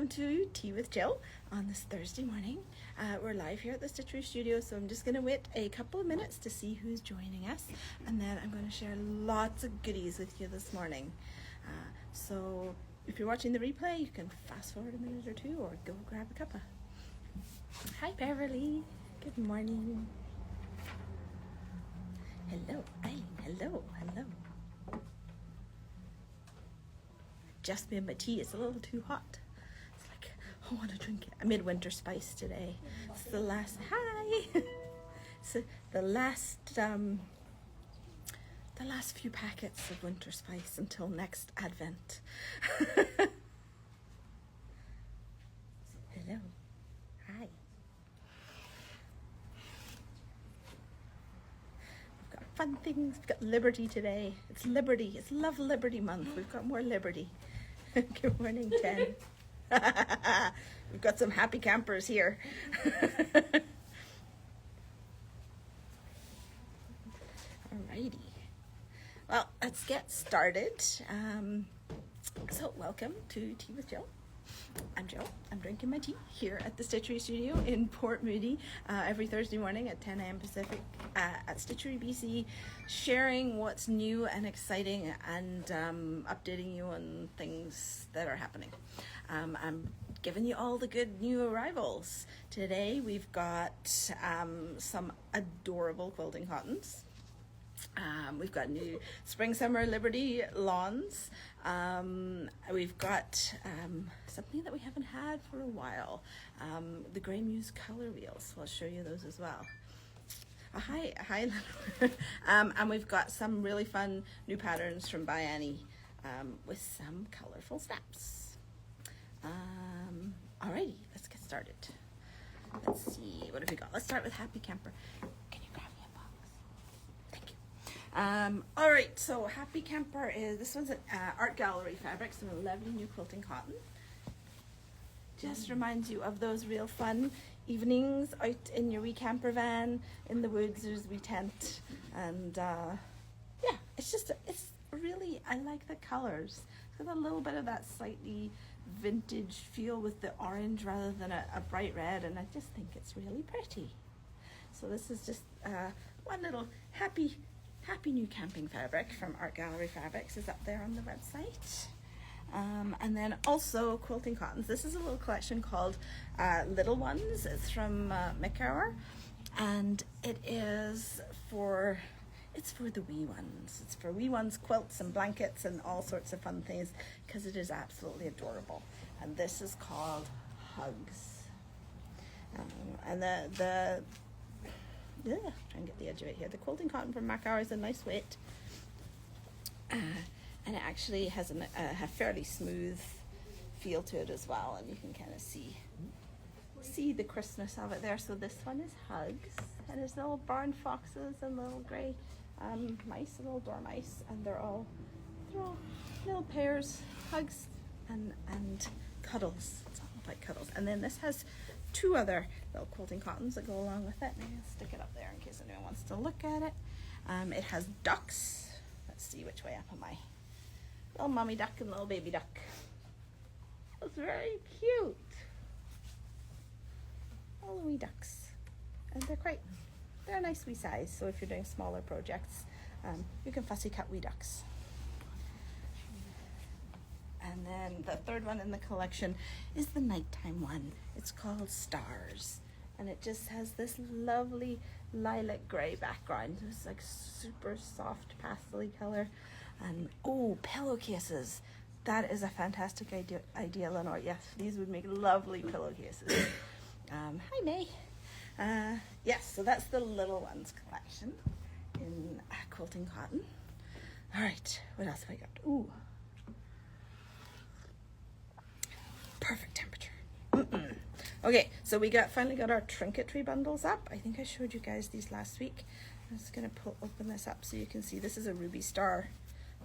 welcome to Tea with Jill on this Thursday morning. We're live here at the Stitchery Studio, so I'm just going to wait a couple of minutes to see who's joining us, and then I'm going to share lots of goodies with you this morning. So if you're watching the replay, you can fast forward a minute or two or go grab a cuppa. Hi Beverly, good morning. Hello Eileen, hello. Just made my tea, it's a little too hot. It's like, I want to drink it. I made winter spice today. It's the last, so the last few packets of winter spice until next Advent. Hello, hi. We've got fun things, we've got Liberty today. It's Liberty, it's Love Liberty Month. We've got more Liberty. Good morning, Jen. We've got some happy campers here. Alrighty. Well, let's get started. So welcome to Tea with Jill. I'm Jill. I'm drinking my tea here at the Stitchery Studio in Port Moody every Thursday morning at 10 a.m. Pacific at Stitchery, BC, sharing what's new and exciting and updating you on things that are happening. I'm giving you all the good new arrivals. Today we've got some adorable quilting cottons. We've got new Spring Summer Liberty lawns. We've got something that we haven't had for a while, the Grey Muse color wheels. So I'll show you those as well. Hi. And we've got some really fun new patterns from By Annie with some colorful snaps. Alrighty, let's get started. Let's see, what have we got? Let's start with Happy Camper. Can you grab me a box? Thank you. All right, so Happy Camper is, this one's an art gallery fabric, some lovely new quilting cotton. Just reminds you of those real fun evenings out in your wee camper van, in the woods, there's a wee tent, and yeah, it's really, I like the colors. It's got a little bit of that slightly vintage feel with the orange rather than a bright red, and I just think it's really pretty. So this is just one little happy new camping fabric from Art Gallery Fabrics is up there on the website. And then also quilting cottons. This is a little collection called Little Ones. It's from McCower, and it's for the wee ones. It's for wee ones, quilts and blankets and all sorts of fun things, because it is absolutely adorable. And this is called Hugs. And try and get the edge of it here. The quilting cotton from McCower is a nice weight. And it actually has a fairly smooth feel to it as well, and you can kind of see the crispness of it there. So this one is Hugs, and there's little barn foxes and little grey mice, little dormice, and they're all little pairs, Hugs and Cuddles. It's all about Cuddles. And then this has two other little quilting cottons that go along with it. And I'm going to stick it up there in case anyone wants to look at it. It has ducks. Let's see, which way up am I? Little mommy duck and little baby duck. That's very cute. All the wee ducks. And they're a nice wee size, so if you're doing smaller projects, you can fussy cut wee ducks. And then the third one in the collection is the nighttime one. It's called Stars. And it just has this lovely lilac gray background. It's like super soft pastel color. And pillowcases. That is a fantastic idea, Lenore. Yes, these would make lovely pillowcases. Hi, May. Yes, so that's the Little Ones collection in quilting cotton. All right, what else have I got? Ooh. Perfect temperature. Okay, so we finally got our trinketry bundles up. I think I showed you guys these last week. I'm just gonna open this up so you can see. This is a Ruby Star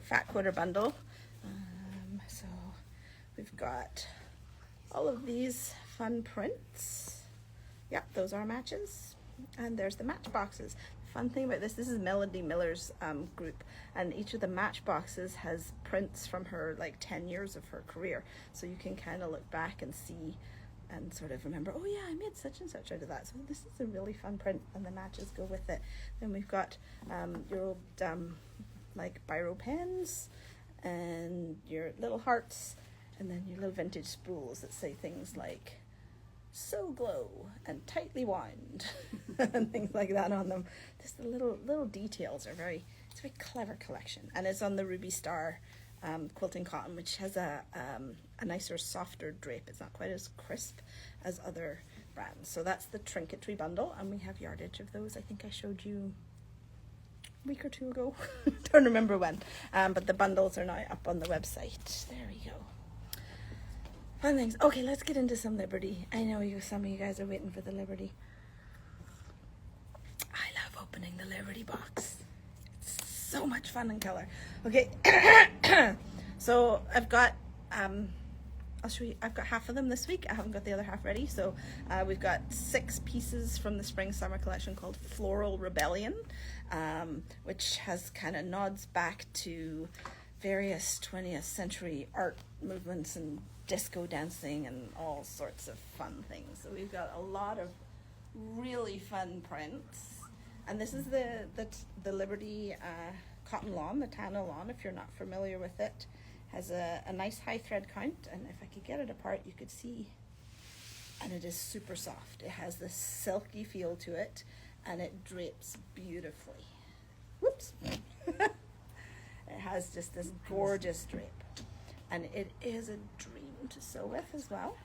fat quarter bundle. So we've got all of these fun prints. Yeah, those are matches. And there's the match boxes. fun thing about this is Melody Miller's group, and each of the matchboxes has prints from her like 10 years of her career, so you can kind of look back and see and sort of remember, oh yeah, I made such and such out of that. So this is a really fun print, and the matches go with it. Then we've got your old like biro pens and your little hearts, and then your little vintage spools that say things like "So Glow" and "Tightly Wound" and things like that on them. Just the little details are it's a very clever collection, and it's on the Ruby Star quilting cotton, which has a nicer, softer drape. It's not quite as crisp as other brands. So that's the trinketry bundle, and we have yardage of those. I think I showed you a week or two ago. Don't remember when, but the bundles are now up on the website. There we go. Fun things. Okay, let's get into some Liberty. I know some of you guys are waiting for the Liberty. I love opening the Liberty box. It's so much fun and color. Okay, so I've got I'll show you. I've got half of them this week. I haven't got the other half ready. So we've got 6 pieces from the spring summer collection called Floral Rebellion, which has kind of nods back to various 20th century art movements and disco dancing and all sorts of fun things. So we've got a lot of really fun prints, and this is the Liberty cotton lawn, the Tana lawn. If you're not familiar with it, has a nice high thread count, and if I could get it apart, you could see, and it is super soft. It has this silky feel to it, and it drapes beautifully. Whoops. It has just this gorgeous drape, and it is a dream to sew with as well.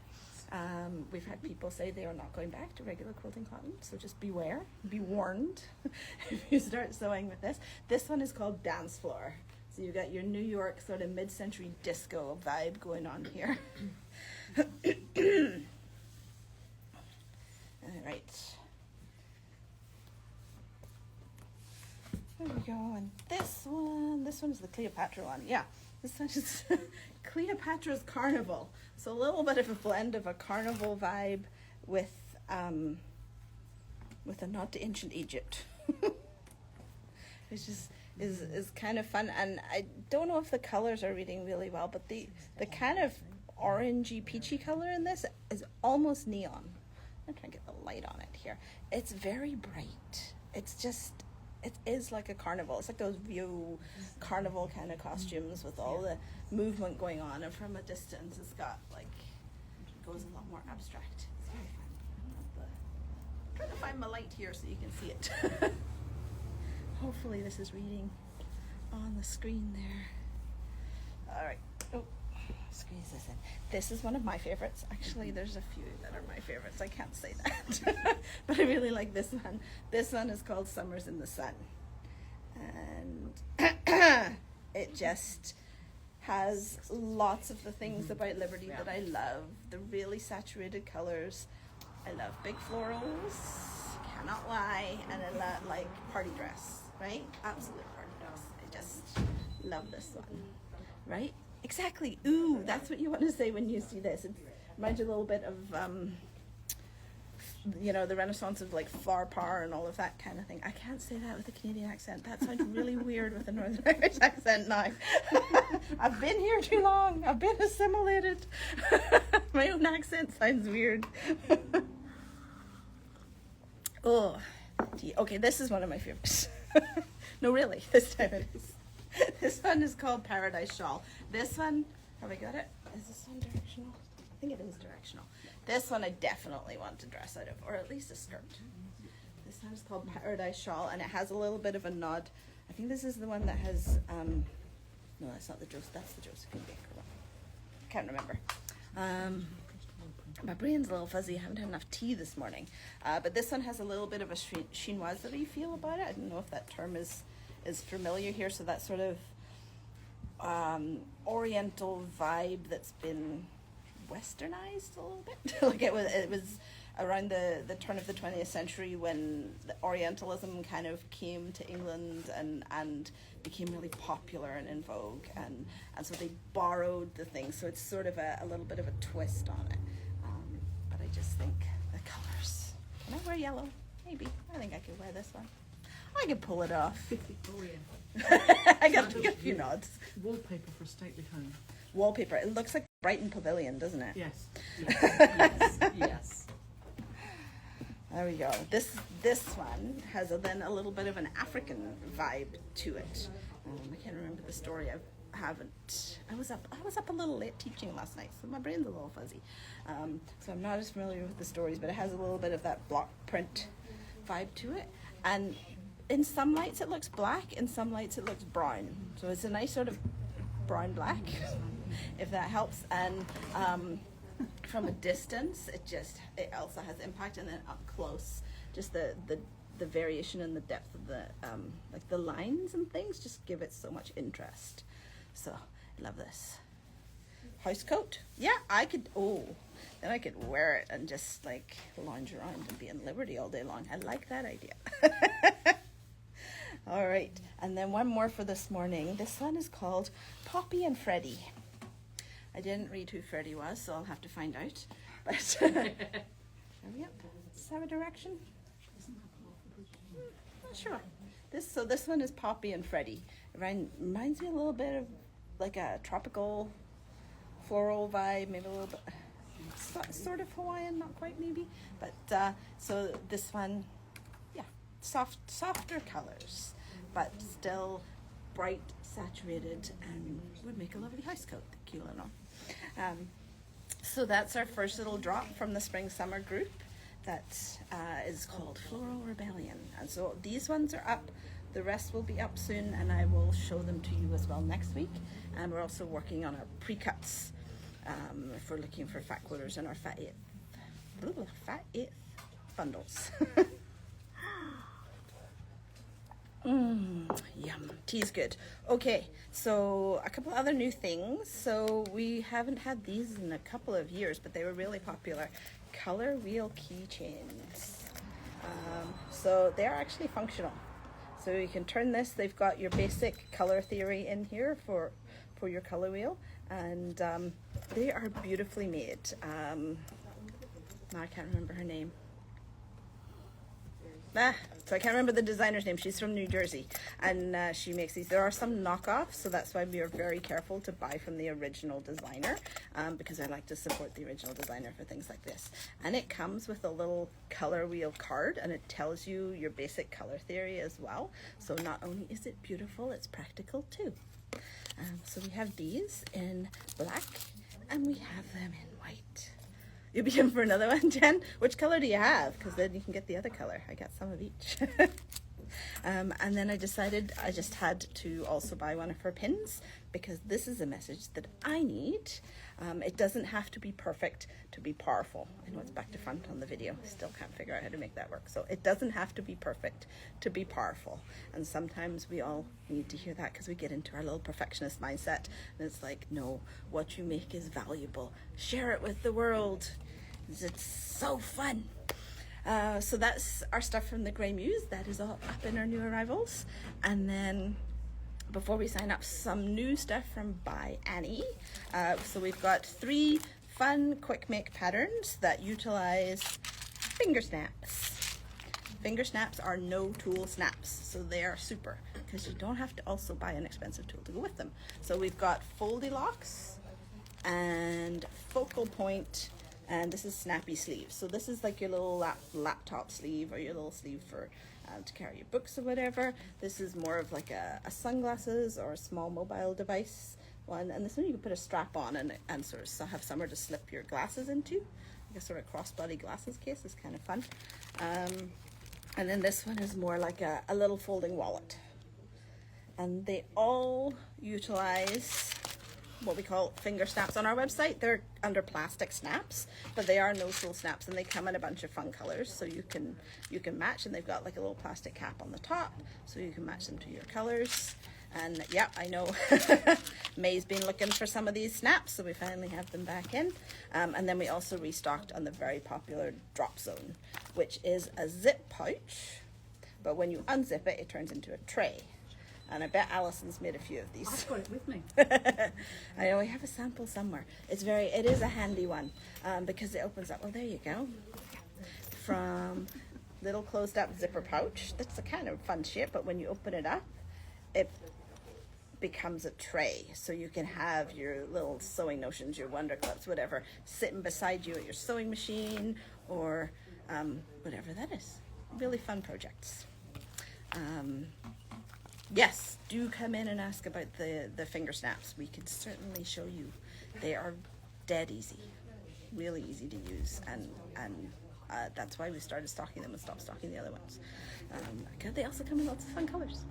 We've had people say they are not going back to regular quilting cotton, so just beware, be warned if you start sewing with this. This one is called Dance Floor. So you've got your New York sort of mid-century disco vibe going on here. All right. There we go. And this one is the Cleopatra one. Yeah, this one is Cleopatra's Carnival. So a little bit of a blend of a carnival vibe with a nod to ancient Egypt. Which is kind of fun, and I don't know if the colors are reading really well, but the kind of orangey peachy color in this is almost neon. I'm trying to get the light on it here. It's very bright. It is like a carnival. It's like those view carnival kind of costumes with all the movement going on, and from a distance it's got like, it goes a lot more abstract. It's very fun. I'm trying to find my light here so you can see it. Hopefully this is reading on the screen there. All right. Oh, squeeze this in. This is one of my favorites. Actually, there's a few that are my favorites. I can't say that. But I really like this one. This one is called Summers in the Sun. And it just has lots of the things about Liberty that I love. The really saturated colors. I love big florals. Cannot lie. And I love like party dress. Right? Absolute party dress. I just love this one. Right? Exactly. Ooh, that's what you want to say when you see this. It reminds you a little bit of, the Renaissance of like flower power and all of that kind of thing. I can't say that with a Canadian accent. That sounds really weird with a Northern Irish accent now. I've been here too long. I've been assimilated. My own accent sounds weird. Oh, okay, this is one of my favorites. No, really, this time it is. This one is called Paradise Shawl. This one, have I got it? Is this one directional? I think it is directional. This one I definitely want to dress out of, or at least a skirt. This one is called Paradise Shawl, and it has a little bit of a nod. I think this is the one that has, no, that's not the Joseph, that's the Josephine Baker one. Can't remember. My brain's a little fuzzy. I haven't had enough tea this morning. But this one has a little bit of a chinoiserie feel about it. I don't know if that term is familiar here. So that sort of oriental vibe that's been westernized a little bit. Like it was around the turn of the 20th century when the Orientalism kind of came to England and became really popular and in vogue, and so they borrowed the thing. So it's sort of a little bit of a twist on it. I just think the colors. Can I wear yellow? Maybe. I think I could wear this one. I can pull it off. Oh yeah. I got to get a few nods. Wallpaper for a stately home. Wallpaper. It looks like Brighton Pavilion, doesn't it? Yes. Yes. Yes. There we go. This one has then a little bit of an African vibe to it. I can't remember the story. I was up a little late teaching last night, so my brain's a little fuzzy. So I'm not as familiar with the stories, but it has a little bit of that block print vibe to it. And in some lights it looks black, in some lights it looks brown. So it's a nice sort of brown black, if that helps. And from a distance, it also has impact, and then up close, just the variation and the depth of the like the lines and things just give it so much interest. So I love this house coat. Yeah, then I could wear it and just like lounge around and be in Liberty all day long. I like that idea. All right, and then one more for this morning. This one is called Poppy and Freddie. I didn't read who Freddie was, so I'll have to find out. But hurry up. Does that have a direction? Not sure. This one is Poppy and Freddie. It reminds me a little bit of like a tropical floral vibe, maybe a little bit sort of Hawaiian, not quite maybe. But so this one, yeah, softer colors, but still bright, saturated, and would make a lovely house coat. Thank you, Lenore. So that's our first little drop from the Spring Summer group that is called Floral Rebellion. And so these ones are up. The rest will be up soon, and I will show them to you as well next week. And we're also working on our pre-cuts if we're looking for fat quarters in our fat eighth bundles. Yum. Tea's good. Okay, so a couple other new things. So we haven't had these in a couple of years, but they were really popular. Color wheel keychains. So they're actually functional. So you can turn this. They've got your basic color theory in here for your color wheel, and they are beautifully made. Now I can't remember her name. So I can't remember the designer's name. She's from New Jersey, and she makes these. There are some knockoffs, so that's why we are very careful to buy from the original designer, because I like to support the original designer for things like this. And it comes with a little color wheel card, and it tells you your basic color theory as well. So not only is it beautiful, it's practical too. So we have these in black, and we have them in white. You'll be in for another one, Jen? Which color do you have? Because then you can get the other color. I got some of each. And then I decided I just had to also buy one of her pins, because this is a message that I need. It doesn't have to be perfect to be powerful. I know it's back to front on the video. Still can't figure out how to make that work. So it doesn't have to be perfect to be powerful. And sometimes we all need to hear that, because we get into our little perfectionist mindset. And it's like, no, what you make is valuable. Share it with the world. It's so fun. So that's our stuff from the Grey Muse. That is all up in our new arrivals. And then before we sign up, some new stuff from By Annie. So we've got 3 fun quick make patterns that utilize finger snaps. Finger snaps are no tool snaps, so they are super, because you don't have to also buy an expensive tool to go with them. So we've got foldy locks and focal point, and this is snappy sleeves. So this is like your little laptop sleeve, or your little sleeve for to carry your books or whatever. This is more of like a sunglasses or a small mobile device one, and this one you can put a strap on and sort of have somewhere to slip your glasses into, like a sort of crossbody glasses case. Is kind of fun. And then this one is more like a little folding wallet, and they all utilize what we call finger snaps. On our website they're under plastic snaps, but they are no tool snaps, and they come in a bunch of fun colors, so you can match, and they've got like a little plastic cap on the top, so you can match them to your colors. And yeah, I know May's been looking for some of these snaps, so we finally have them back in. And then we also restocked on the very popular Drop Zone, which is a zip pouch, but when you unzip it, it turns into a tray. And I bet Alison's made a few of these. I've got it with me. I know we have a sample somewhere. It is a handy one, because it opens up. Well, there you go. From little closed up zipper pouch. That's a kind of fun shape, but when you open it up, it becomes a tray. So you can have your little sewing notions, your wonder clips, whatever, sitting beside you at your sewing machine or whatever that is. Really fun projects. Yes, do come in and ask about the finger snaps. We can certainly show you. They are dead easy, really easy to use, and that's why we started stocking them and stopped stocking the other ones. They also come in lots of fun colors.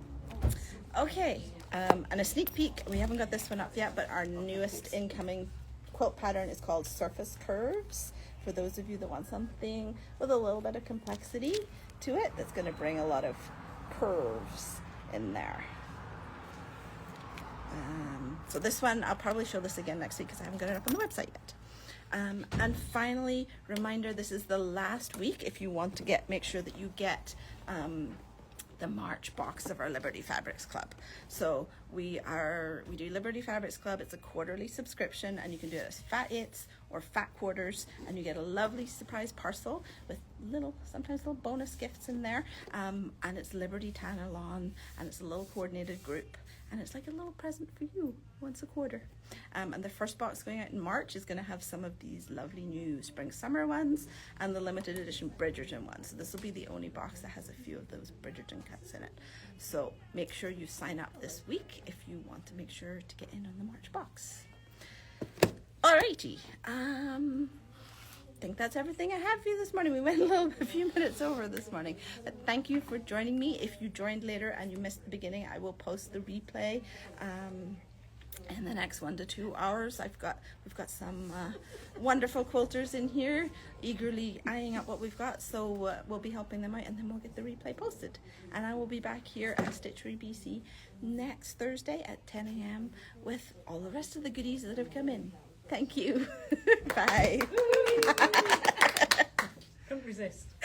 Okay, and a sneak peek. We haven't got this one up yet, but our newest incoming quilt pattern is called Surface Curves. For those of you that want something with a little bit of complexity to it, that's going to bring a lot of curves in there. So this one, I'll probably show this again next week because I haven't got it up on the website yet. And finally, reminder, this is the last week if you want to make sure that you get the March box of our Liberty Fabrics Club. So we do Liberty Fabrics Club. It's a quarterly subscription, and you can do it as fat eighths or fat quarters, and you get a lovely surprise parcel with sometimes little bonus gifts in there. And it's Liberty Tana Lawn, and it's a little coordinated group, and it's like a little present for you once a quarter. And the first box going out in March is going to have some of these lovely new spring summer ones and the limited edition Bridgerton ones. So this will be the only box that has a few of those Bridgerton cuts in it. So make sure you sign up this week if you want to make sure to get in on the March box. Alrighty. I think that's everything I have for you this morning. We went a few minutes over this morning, but thank you for joining me. If you joined later and you missed the beginning, I will post the replay in the next 1 to 2 hours. We've got some wonderful quilters in here eagerly eyeing up what we've got, so we'll be helping them out, and then we'll get the replay posted. And I will be back here at Stitchery BC next Thursday at 10 a.m. with all the rest of the goodies that have come in. Thank you. Bye. Couldn't resist.